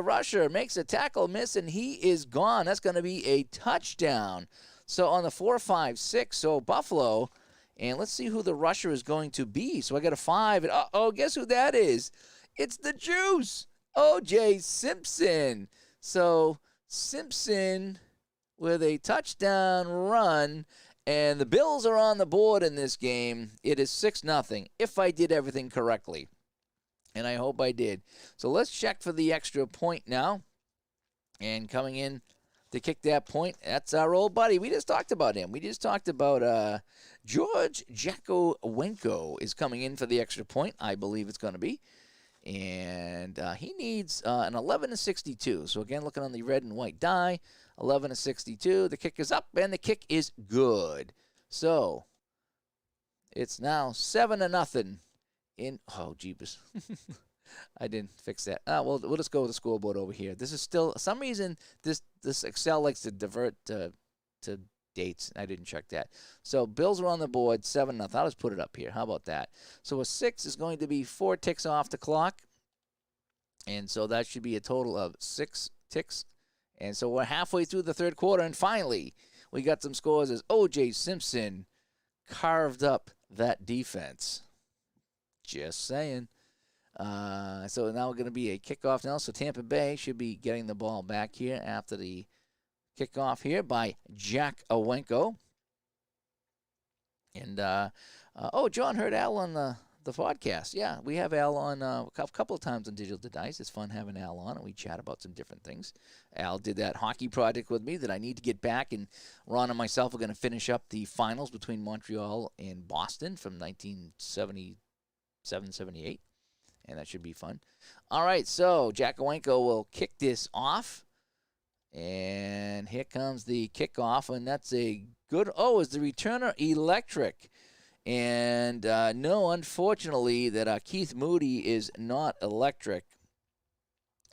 rusher makes a tackle miss, and he is gone. That's going to be a touchdown. So on the 4-5-6, so Buffalo, and let's see who the rusher is going to be. So I got a 5, and guess who that is? It's the Juice, O.J. Simpson. So Simpson with a touchdown run, and the Bills are on the board in this game. It is 6-0, if I did everything correctly, and I hope I did. So let's check for the extra point now, and coming in to kick that point, that's our old buddy. We just talked about him. We just talked about George Jakowenko is coming in for the extra point, I believe it's going to be. And he needs an 11-62. So, again, looking on the red and white die, 11-62. The kick is up, and the kick is good. So, it's now 7-0 in – oh, jeepers. I didn't fix that. We'll just go with the scoreboard over here. This is still – for some reason, this Excel likes to divert to dates. I didn't check that. So Bills are on the board, 7-0. I'll just put it up here. How about that? So a 6 is going to be 4 ticks off the clock. And so that should be a total of 6 ticks. And so we're halfway through the third quarter. And finally, we got some scores as O.J. Simpson carved up that defense. Just saying. So now we're going to be a kickoff now. So Tampa Bay should be getting the ball back here after the kickoff here by Jakowenko. And, John heard Al on the podcast. Yeah, we have Al on a couple of times on Digital to Dice. It's fun having Al on, and we chat about some different things. Al did that hockey project with me that I need to get back, and Ron and myself are going to finish up the finals between Montreal and Boston from 1977-78, and that should be fun. All right, so Jakowenko will kick this off. And here comes the kickoff, and that's a good – is the returner electric? And no, unfortunately, that Keith Moody is not electric.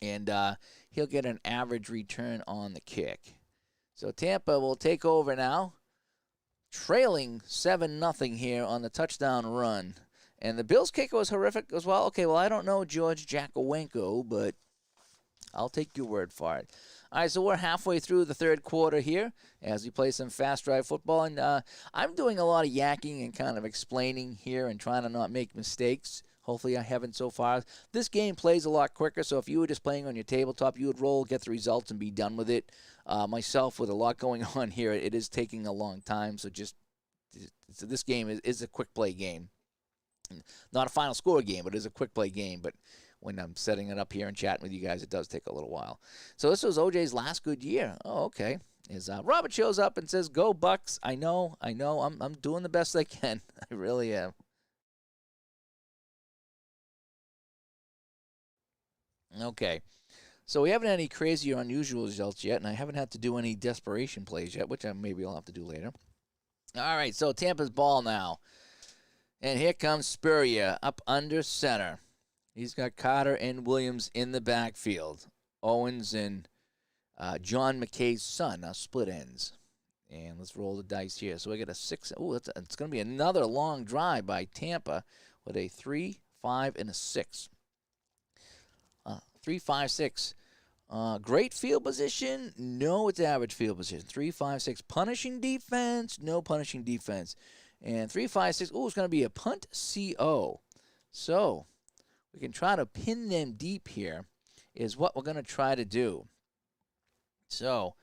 And he'll get an average return on the kick. So Tampa will take over now, trailing 7-0 here on the touchdown run. And the Bills' kicker was horrific as well. Okay, well, I don't know George Jakowenko, but I'll take your word for it. All right, so we're halfway through the third quarter here as we play some fast drive football. And I'm doing a lot of yakking and kind of explaining here and trying to not make mistakes. Hopefully I haven't so far. This game plays a lot quicker, so if you were just playing on your tabletop, you would roll, get the results, and be done with it. Myself, with a lot going on here, it is taking a long time. So this game is a quick play game. Not a final score game, but it is a quick play game. But when I'm setting it up here and chatting with you guys, it does take a little while. So this was OJ's last good year. Oh, okay. Robert shows up and says, "Go Bucs." I know. I'm doing the best I can. I really am. Okay. So we haven't had any crazy or unusual results yet, and I haven't had to do any desperation plays yet, which maybe I'll have to do later. All right, so Tampa's ball now. And here comes Spurrier up under center. He's got Carter and Williams in the backfield. Owens and John McKay's son are split ends. And let's roll the dice here. So we get a 6. Ooh, it's going to be another long drive by Tampa with a 3, 5, and a 6. 3, 5, 6. Great field position. No, it's average field position. 3, 5, 6. Punishing defense. No punishing defense. And 3, 5, 6. Ooh, it's going to be a punt CO. So we can try to pin them deep here is what we're going to try to do. So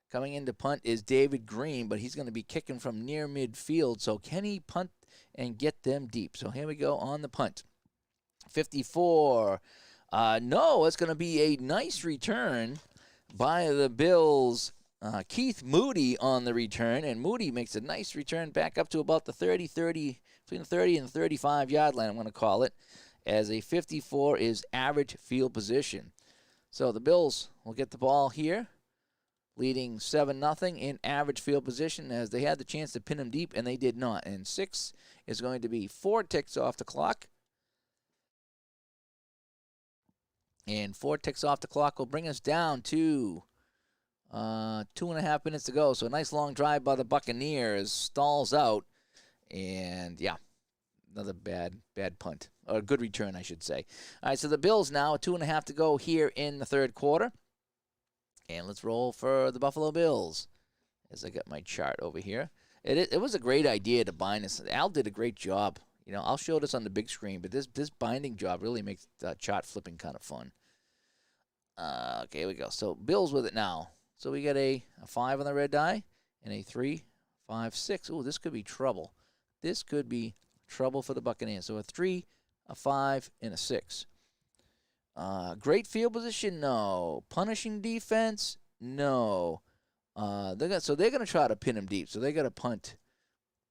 coming into punt is David Green, but he's going to be kicking from near midfield. So can he punt and get them deep? So here we go on the punt. 54. No, it's going to be a nice return by the Bills. Keith Moody on the return, and Moody makes a nice return back up to about the 30, between the 30 and 35-yard line, I'm going to call it, as a 54 is average field position. So the Bills will get the ball here, leading 7-0 in average field position, as they had the chance to pin them deep, and they did not. And 6 is going to be 4 ticks off the clock. And 4 ticks off the clock will bring us down to 2.5 minutes to go. So a nice long drive by the Buccaneers. Stalls out. And, yeah, another bad punt. Or a good return, I should say. All right, so the Bills now, 2.5 to go here in the third quarter. And let's roll for the Buffalo Bills as I got my chart over here. It was a great idea to bind this. Al did a great job. I'll show this on the big screen, but this binding job really makes chart flipping kind of fun. Okay, here we go. So Bills with it now. So we got a 5 on the red die and a 3, 5, 6. Oh, this could be trouble. This could be trouble for the Buccaneers. So a 3, a 5, and a 6. Great field position? No. Punishing defense? No. They're going to try to pin him deep. So they got a punt.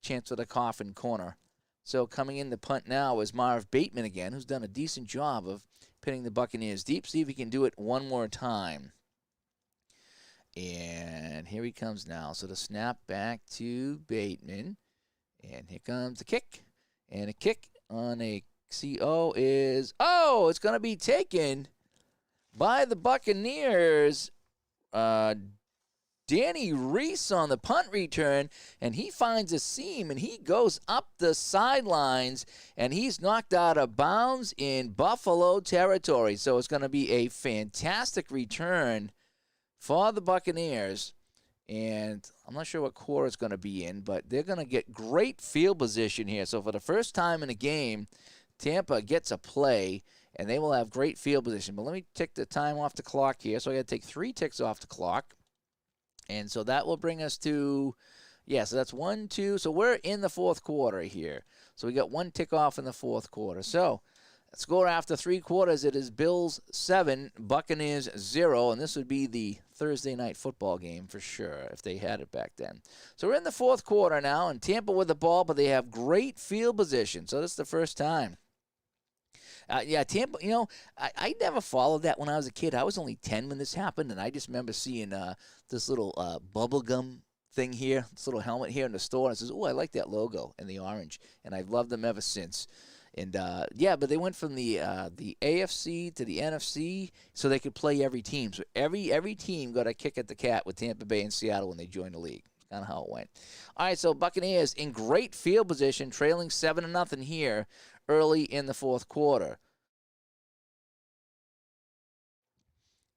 Chance of the coffin corner. So coming in the punt now is Marv Bateman again, who's done a decent job of pinning the Buccaneers deep. See if he can do it one more time. And here he comes now. So the snap back to Bateman. And here comes the kick. And a kick on a CO is, it's going to be taken by the Buccaneers. Danny Reese on the punt return, and he finds a seam, and he goes up the sidelines, and he's knocked out of bounds in Buffalo territory. So it's going to be a fantastic return for the Buccaneers. And I'm not sure what quarter it's going to be in, but they're going to get great field position here. So for the first time in a game, Tampa gets a play, and they will have great field position. But let me tick the time off the clock here. So I got to take 3 ticks off the clock. And so that will bring us to, so that's 1, 2. So we're in the fourth quarter here. So we got 1 tick off in the fourth quarter. So score after 3 quarters, it is Bills 7, Buccaneers 0. And this would be the Thursday night football game for sure if they had it back then. So we're in the fourth quarter now, and Tampa with the ball, but they have great field position. So this is the first time. Tampa, I never followed that when I was a kid. I was only 10 when this happened, and I just remember seeing this little bubble gum thing here, this little helmet here in the store, and it says, I like that logo in the orange, and I've loved them ever since. And, but they went from the AFC to the NFC so they could play every team. So every team got a kick at the cat with Tampa Bay and Seattle when they joined the league. Kind of how it went. All right, so Buccaneers in great field position, trailing 7-0 here early in the fourth quarter.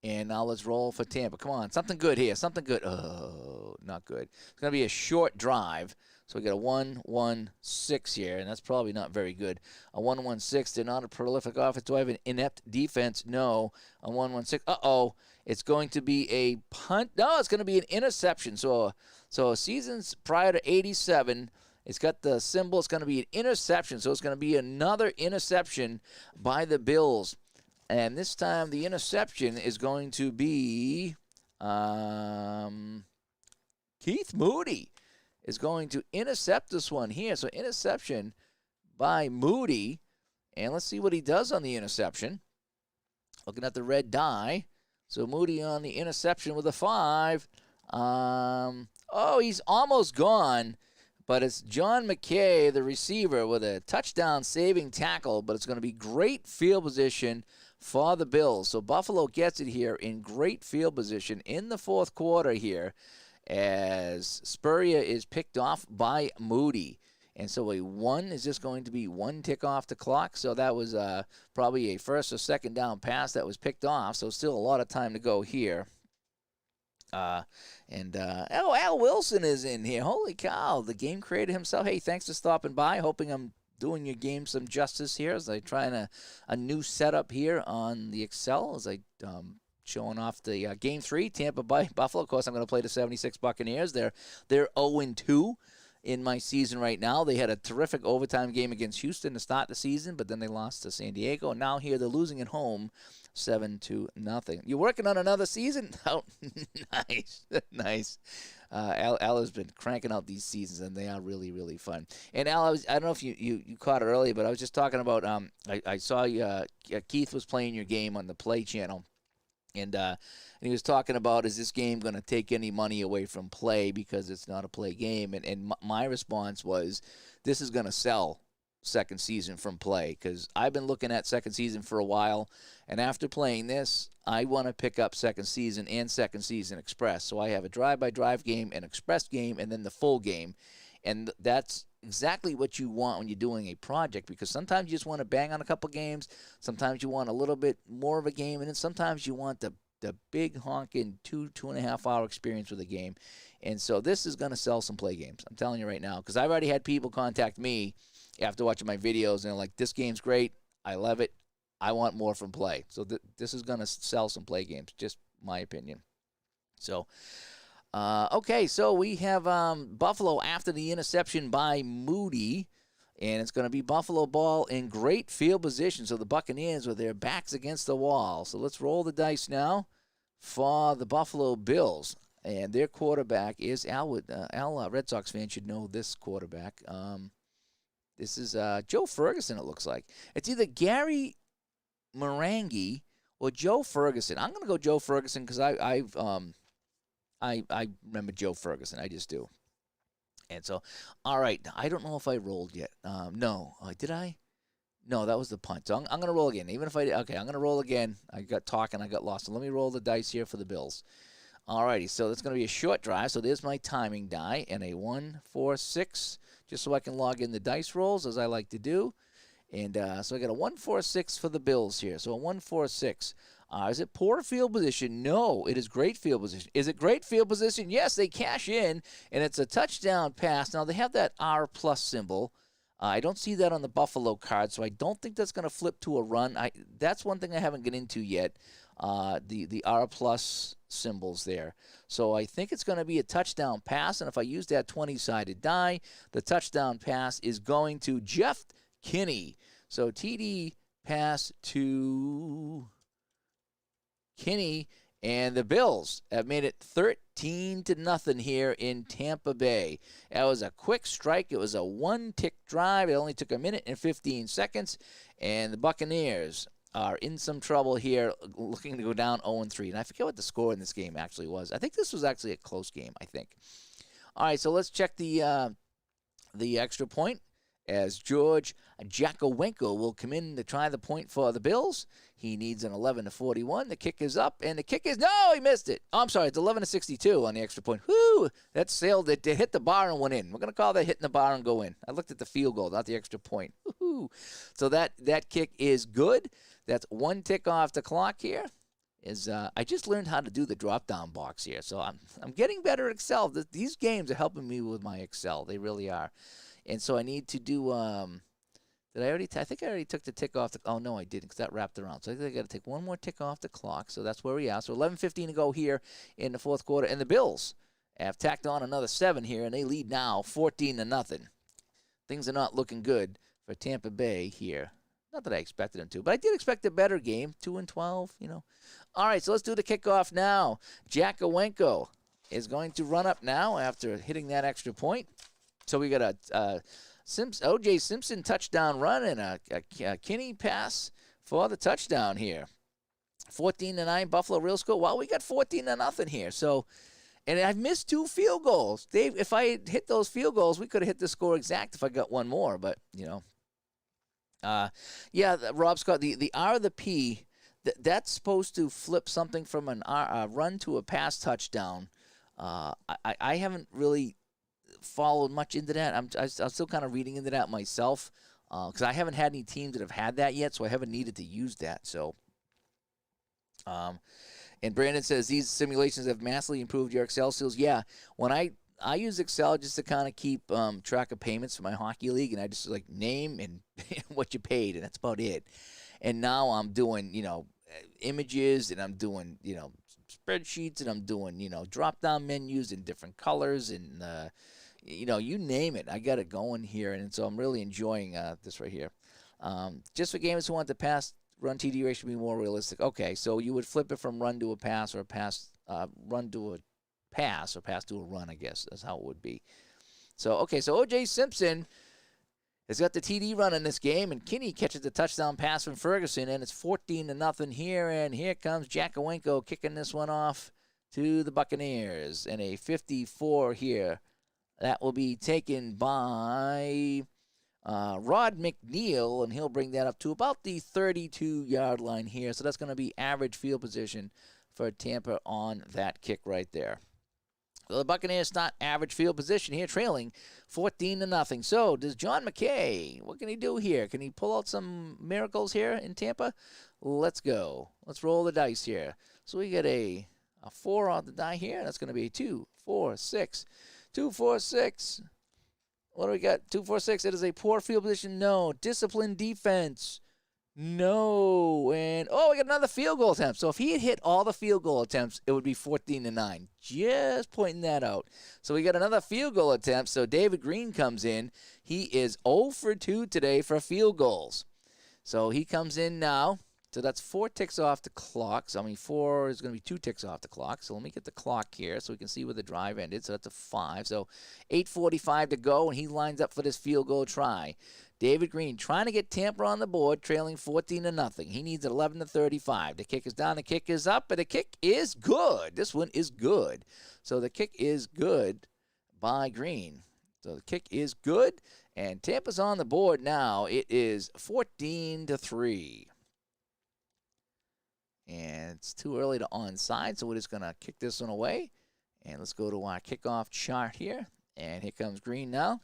And now let's roll for Tampa. Come on, something good here. Something good. Oh, not good. It's going to be a short drive. So we got a 1-1-6 here, and that's probably not very good. A 1-1-6. They're not a prolific offense. Do I have an inept defense? No. A 1-1-6. It's going to be a punt. No, it's going to be an interception. So seasons prior to 87, it's got the symbol. It's going to be an interception. So it's going to be another interception by the Bills. And this time the interception is going to be Keith Moody is going to intercept this one here. So interception by Moody. And let's see what he does on the interception. Looking at the red die. So Moody on the interception with a 5. He's almost gone. But it's John McKay, the receiver, with a touchdown-saving tackle. But it's going to be great field position for the Bills. So Buffalo gets it here in great field position in the fourth quarter here as Spurrier is picked off by Moody. And so a 1 is just going to be 1 tick off the clock. So that was probably a first or second down pass that was picked off. So still a lot of time to go here. Al Wilson is in here. Holy cow, the game creator himself. Hey, thanks for stopping by. Hoping I'm doing your game some justice here as I try a new setup here on the Excel as I showing off the Game 3, Tampa Bay, Buffalo. Of course, I'm going to play the 76 Buccaneers. They're 0-2 in my season right now. They had a terrific overtime game against Houston to start the season, but then they lost to San Diego. And now here they're losing at home 7-0. You working on another season? Oh, nice. Al has been cranking out these seasons, and they are really, really fun. And Al, I don't know if you caught it earlier, but I was just talking about I saw Keith was playing your game on the Play channel. And he was talking about, is this game going to take any money away from Play because it's not a Play game? And my response was, this is going to sell second season from Play because I've been looking at second season for a while. And after playing this, I want to pick up second season and second season Express. So I have a drive-by-drive game, an Express game, and then the full game. And that's exactly what you want when you're doing a project because sometimes you just want to bang on a couple games. Sometimes you want a little bit more of a game. And then sometimes you want the the big honking 2.5 hour experience with the game. And so this is going to sell some play games. I'm telling you right now, because I've already had people contact me after watching my videos, and they're like, this game's great. I love it. I want more from play. So this is going to sell some play games, just my opinion. So, okay, so we have Buffalo after the interception by Moody. And it's going to be Buffalo ball in great field position. So the Buccaneers with their backs against the wall. So let's roll the dice now for the Buffalo Bills. And their quarterback is Al. Red Sox fan should know this quarterback. This is Joe Ferguson, it looks like. It's either Gary Morangi or Joe Ferguson. I'm going to go Joe Ferguson because I remember Joe Ferguson. I just do. And so, all right, I don't know if I rolled yet. No. Did I? No, that was the punt. So I'm going to roll again. Even if I did, okay, I'm going to roll again. I got talking, I got lost. So let me roll the dice here for the Bills. All righty, so that's going to be a short drive. So there's my timing die and a 1, 4, 6, just so I can log in the dice rolls as I like to do. And so I got a 1, 4, 6 for the Bills here. So a 1, 4, 6. Is it poor field position? No, it is great field position. Is it great field position? Yes, they cash in, and it's a touchdown pass. Now, they have that R plus symbol. I don't see that on the Buffalo card, so I don't think that's going to flip to a run. That's one thing I haven't got into yet, the R plus symbols there. So I think it's going to be a touchdown pass, and if I use that 20-sided die, the touchdown pass is going to Jeff Kinney. So TD pass to Kinney, and the Bills have made it 13-0 here in Tampa Bay. That was a quick strike. It was a one-tick drive. It only took a minute and 15 seconds, and the Buccaneers are in some trouble here, looking to go down 0-3. And I forget what the score in this game actually was. I think this was actually a close game, I think. All right, so let's check the extra point, as George Jakowenko will come in to try the point for the Bills. He needs an 11-41. The kick is up, and the kick is, no, he missed it. Oh, I'm sorry, it's 11-62 on the extra point. Whoo, that sailed it. They hit the bar and went in. We're going to call that hitting the bar and go in. I looked at the field goal, not the extra point. Woo-hoo. So that kick is good. That's one tick off the clock here. I just learned how to do the drop-down box here, so I'm getting better at Excel. These games are helping me with my Excel. They really are. And so I need to do, I think I already took the tick off oh, no, I didn't, because that wrapped around. So I think I got to take one more tick off the clock. So that's where we are. So 11:15 to go here in the fourth quarter. And the Bills have tacked on another 7 here, and they lead now 14-0. Things are not looking good for Tampa Bay here. Not that I expected them to, but I did expect a better game, 2-12, you know. All right, so let's do the kickoff now. Jakowenko is going to run up now after hitting that extra point. So we got a O.J. Simpson touchdown run and a Kinney pass for the touchdown here. 14-9 Buffalo real score. Well, we got 14-0 here. So, and I've missed 2 field goals. Dave, if I had hit those field goals, we could have hit the score exact if I got one more. But, you know, yeah, Rob Scott, the R, the P, that's supposed to flip something from a run to a pass touchdown. I haven't really followed much into that. I'm still kind of reading into that myself because I haven't had any teams that have had that yet, so I haven't needed to use that. So, and Brandon says these simulations have massively improved your Excel skills. Yeah, when I use Excel just to kind of keep track of payments for my hockey league, and I just like name and what you paid, and that's about it. And now I'm doing, you know, images, and I'm doing, you know, spreadsheets, and I'm doing, you know, drop-down menus in different colors, and you know, you name it. I got it going here, and so I'm really enjoying this right here. Just for gamers who want the pass run TD ratio to be more realistic. Okay, so you would flip it from run to a pass, or a pass run to a pass, or pass to a run, I guess. That's how it would be. So, okay, so O.J. Simpson has got the TD run in this game, and Kinney catches the touchdown pass from Ferguson, and it's 14-0 here, and here comes Jakowenko kicking this one off to the Buccaneers, and a 54 here. That will be taken by Rod McNeil, and he'll bring that up to about the 32-yard line here. So that's going to be average field position for Tampa on that kick right there. So the Buccaneers start average field position here, trailing 14-0. So does John McKay, what can he do here? Can he pull out some miracles here in Tampa? Let's go. Let's roll the dice here. So we get a 4 on the die here. That's going to be 2, 4, 6. 2, 4, 6. What do we got? 2, 4, 6. It is a poor field position. No. Disciplined defense. No. And, oh, we got another field goal attempt. So if he had hit all the field goal attempts, it would be 14-9. Just pointing that out. So we got another field goal attempt. So David Green comes in. He is 0 for 2 today for field goals. So he comes in now. So that's 4 ticks off the clock. So, 4 is going to be 2 ticks off the clock. So let me get the clock here so we can see where the drive ended. So that's a 5. So 8:45 to go, and he lines up for this field goal try. David Green trying to get Tampa on the board, trailing 14-0. He needs 11-35. The kick is down, the kick is up, and the kick is good. This one is good. So the kick is good by Green. So the kick is good, and Tampa's on the board now. It is 14-3. And it's too early to onside, so we're just going to kick this one away. And let's go to our kickoff chart here. And here comes Green now.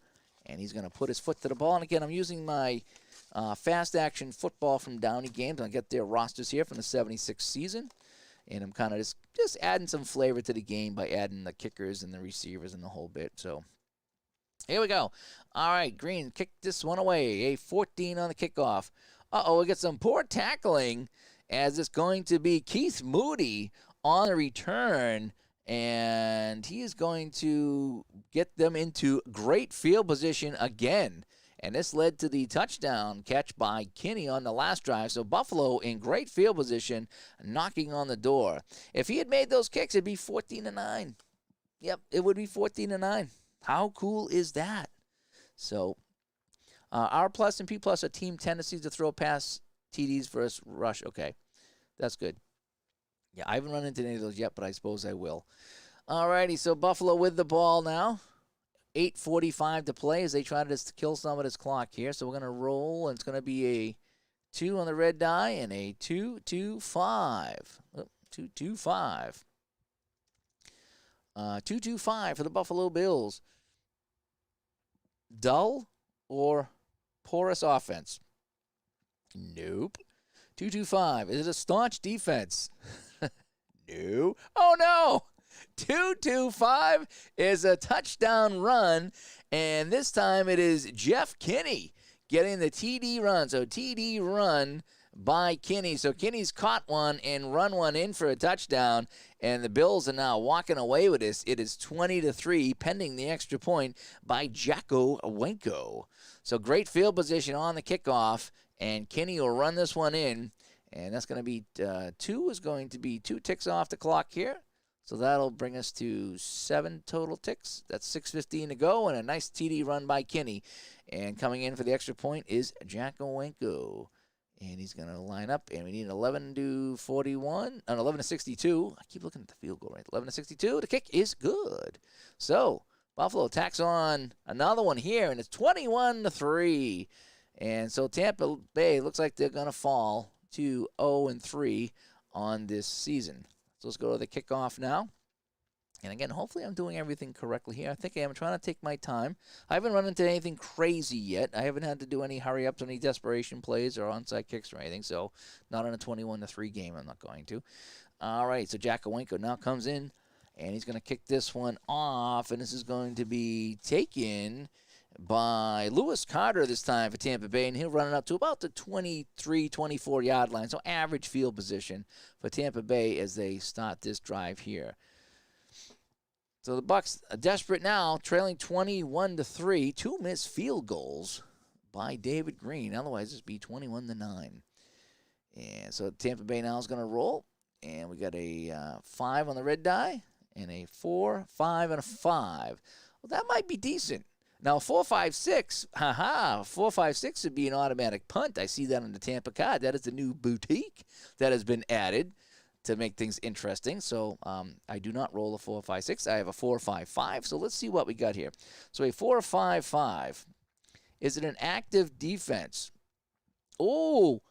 And he's going to put his foot to the ball. And again, I'm using my fast action football from Downey Games. I get their rosters here from the 76th season. And I'm kind of just adding some flavor to the game by adding the kickers and the receivers and the whole bit. So here we go. All right, Green kicked this one away. A 14 on the kickoff. Uh-oh, we get some poor tackling, as it's going to be Keith Moody on the return, and he is going to get them into great field position again. And this led to the touchdown catch by Kinney on the last drive. So Buffalo in great field position, knocking on the door. If he had made those kicks, it'd be 14-9. Yep, it would be 14-9. How cool is that? So R plus and P plus are team tendencies to throw past TDs versus rush. Okay, that's good. Yeah, I haven't run into any of those yet, but I suppose I will. All righty, so Buffalo with the ball now. 8:45 to play as they try to just kill some of this clock here. So we're going to roll, and it's going to be a 2 on the red die and a 2-2-5. 2-2-5. 2-2-5 for the Buffalo Bills. Dull or porous offense? Nope. 2-2-5. Is it a staunch defense? No. Oh, no. 2-2-5 is a touchdown run, and this time it is Jeff Kinney getting the TD run. So TD run by Kinney. So Kinney's caught one and run one in for a touchdown, and the Bills are now walking away with this. It is 20-3, pending the extra point by Jacko Wenko. So great field position on the kickoff, and Kinney will run this one in, and that's going to be 2 ticks off the clock here. So that'll bring us to 7 total ticks. That's 6:15 to go, and a nice TD run by Kinney. And coming in for the extra point is Jacko Wenko. And he's going to line up, and we need 11-41, 11-62. I keep looking at the field goal, right? 11-62. The kick is good. So Buffalo tacks on another one here, and it's 21-3. And so Tampa Bay looks like they're going to fall to 0-3 on this season. So let's go to the kickoff now. And again, hopefully I'm doing everything correctly here. I think I am trying to take my time. I haven't run into anything crazy yet. I haven't had to do any hurry-ups, any desperation plays or onside kicks or anything. So not on a 21-3 game. I'm not going to. All right, so Jacko Wenko now comes in, and he's going to kick this one off. And this is going to be taken by Lewis Carter this time for Tampa Bay, and he'll run it up to about the 23, 24-yard line. So average field position for Tampa Bay as they start this drive here. So the Bucs are desperate now, trailing 21-3. 2 missed field goals by David Green. Otherwise, this would be 21-9. And so Tampa Bay now is going to roll, and we got a 5 on the red die, and a 4, 5, and a 5. Well, that might be decent. Now, 4-5-6, 4-5-6 would be an automatic punt. I see that on the Tampa card. That is the new boutique that has been added to make things interesting. So I do not roll a 4-5-6. I have a 4-5-5. So let's see what we got here. So a 4-5-5. Is it an active defense? Oh,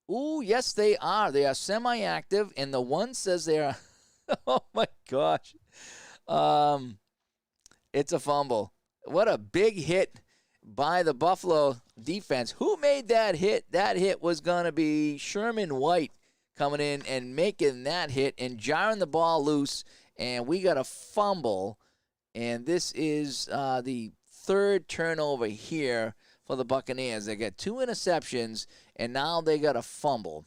yes, they are. They are semi-active, and the one says they are. Oh my gosh, it's a fumble. What a big hit by the Buffalo defense. Who made that hit? That hit was going to be Sherman White coming in and making that hit and jarring the ball loose, and we got a fumble, and this is the third turnover here for the Buccaneers. They got 2 interceptions, and now they got a fumble.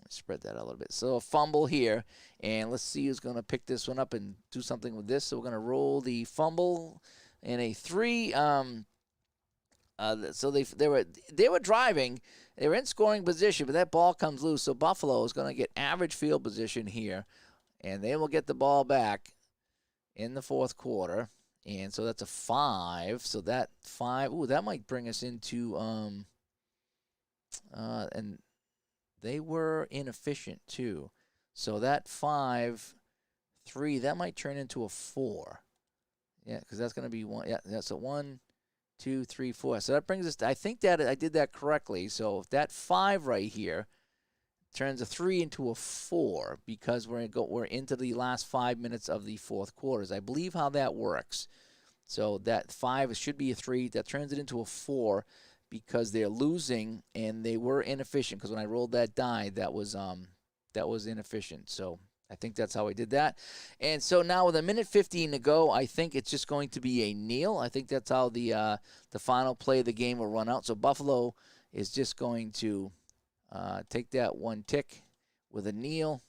Let's spread that out a little bit. So a fumble here, and let's see who's going to pick this one up and do something with this. So we're going to roll the fumble in a 3. So they were driving. They were in scoring position, but that ball comes loose. So Buffalo is going to get average field position here, and they will get the ball back in the fourth quarter. And so that's a 5. So that 5, that might bring us into and they were inefficient too. So that 5-3, that might turn into a 4. Yeah, because that's going to be 1. Yeah, that's a 1, 2, 3, 4. So that brings us to, I think that I did that correctly. So if that 5 right here turns a 3 into a 4 because we're into the last 5 minutes of the fourth quarters. I believe how that works. So that 5 should be a 3. That turns it into a 4 because they're losing and they were inefficient. Because when I rolled that die, that was inefficient. So I think that's how I did that. And so now with 1:15 to go, I think it's just going to be a kneel. I think that's how the final play of the game will run out. So Buffalo is just going to take that 1 tick with a kneel,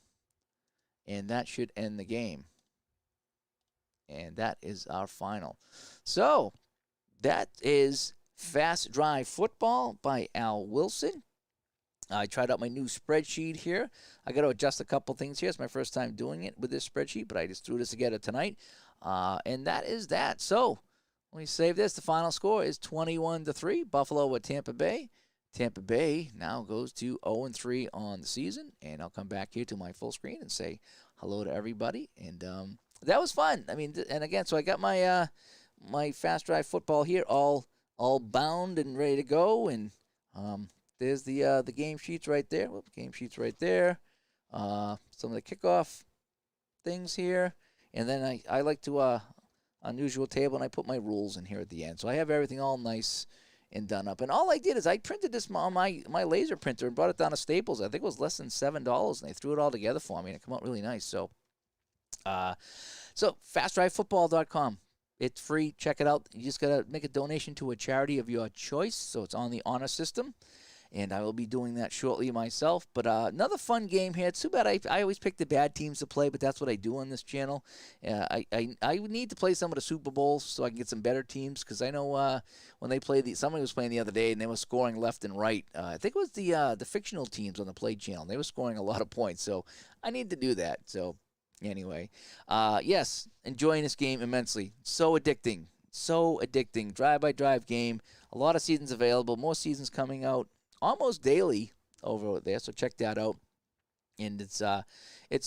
and that should end the game. And that is our final. So that is Fast Drive Football by Al Wilson. I tried out my new spreadsheet here. I got to adjust a couple things here. It's my first time doing it with this spreadsheet, but I just threw this together tonight. And that is that. So let me save this. The final score is 21-3. Buffalo with Tampa Bay. Tampa Bay now goes to 0-3 on the season. And I'll come back here to my full screen and say hello to everybody. And that was fun. I mean, and again, so I got my my Fast Drive Football here all bound and ready to go. And there's the game sheets right there. Whoops, game sheets right there. Some of the kickoff things here. And then I like to unusual table, and I put my rules in here at the end. So I have everything all nice and done up. And all I did is I printed this on my laser printer and brought it down to Staples. I think it was less than $7, and they threw it all together for me, and it came out really nice. So, fastdrivefootball.com. It's free. Check it out. You just got to make a donation to a charity of your choice. So it's on the honor system. And I will be doing that shortly myself. But another fun game here. It's too bad I always pick the bad teams to play, but that's what I do on this channel. I need to play some of the Super Bowls so I can get some better teams, because I know when they play somebody was playing the other day and they were scoring left and right. I think it was the fictional teams on the Play channel. They were scoring a lot of points, so I need to do that. So anyway, yes, enjoying this game immensely. So addicting. So addicting. Drive-by-drive game. A lot of seasons available. More seasons coming out almost daily over there, so check that out. And it's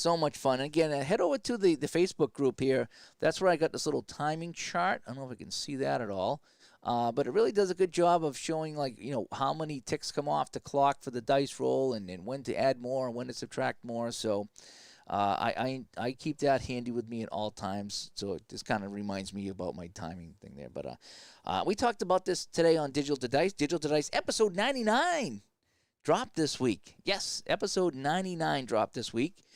so much fun. And again, head over to the Facebook group here. That's where I got this little timing chart. I don't know if I can see that at all, but it really does a good job of showing, like, how many ticks come off the clock for the dice roll, and when to add more and when to subtract more. So I keep that handy with me at all times, so it just kind of reminds me about my timing thing there. But we talked about this today on Digital to Dice. Digital to Dice episode 99 dropped this week. Yes, episode 99 dropped this week.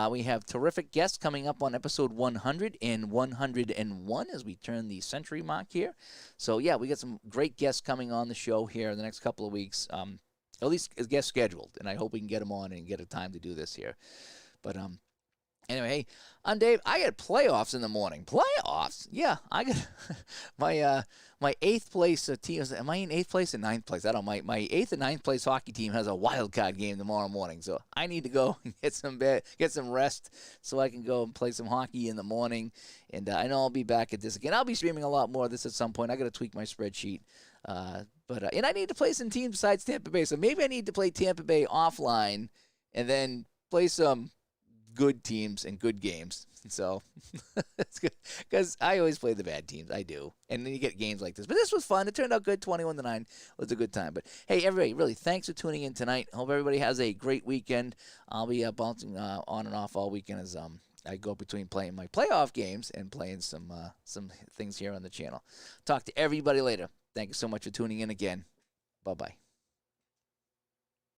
We have terrific guests coming up on episode 100 and 101 as we turn the century mark here. So, yeah, we got some great guests coming on the show here in the next couple of weeks, at least guests scheduled, and I hope we can get them on and get a time to do this here. But anyway, hey, I'm Dave. I got playoffs in the morning. Playoffs? Yeah, I got my 8th place team. Am I in 8th place or 9th place? I don't know. My 8th and 9th place hockey team has a wild card game tomorrow morning, so I need to go and get some rest so I can go and play some hockey in the morning. And I know I'll be back at this again. I'll be streaming a lot more of this at some point. I got to tweak my spreadsheet. And I need to play some teams besides Tampa Bay. So maybe I need to play Tampa Bay offline and then play some good teams and good games. So it's good, because I always play the bad teams. I do. And then you get games like this. But this was fun. It turned out good. 21-9 It was a good time. But hey, everybody, really, thanks for tuning in tonight. Hope everybody has a great weekend. I'll be bouncing on and off all weekend as I go between playing my playoff games and playing some things here on the channel. Talk to everybody later. Thank you so much for tuning in again. Bye-bye.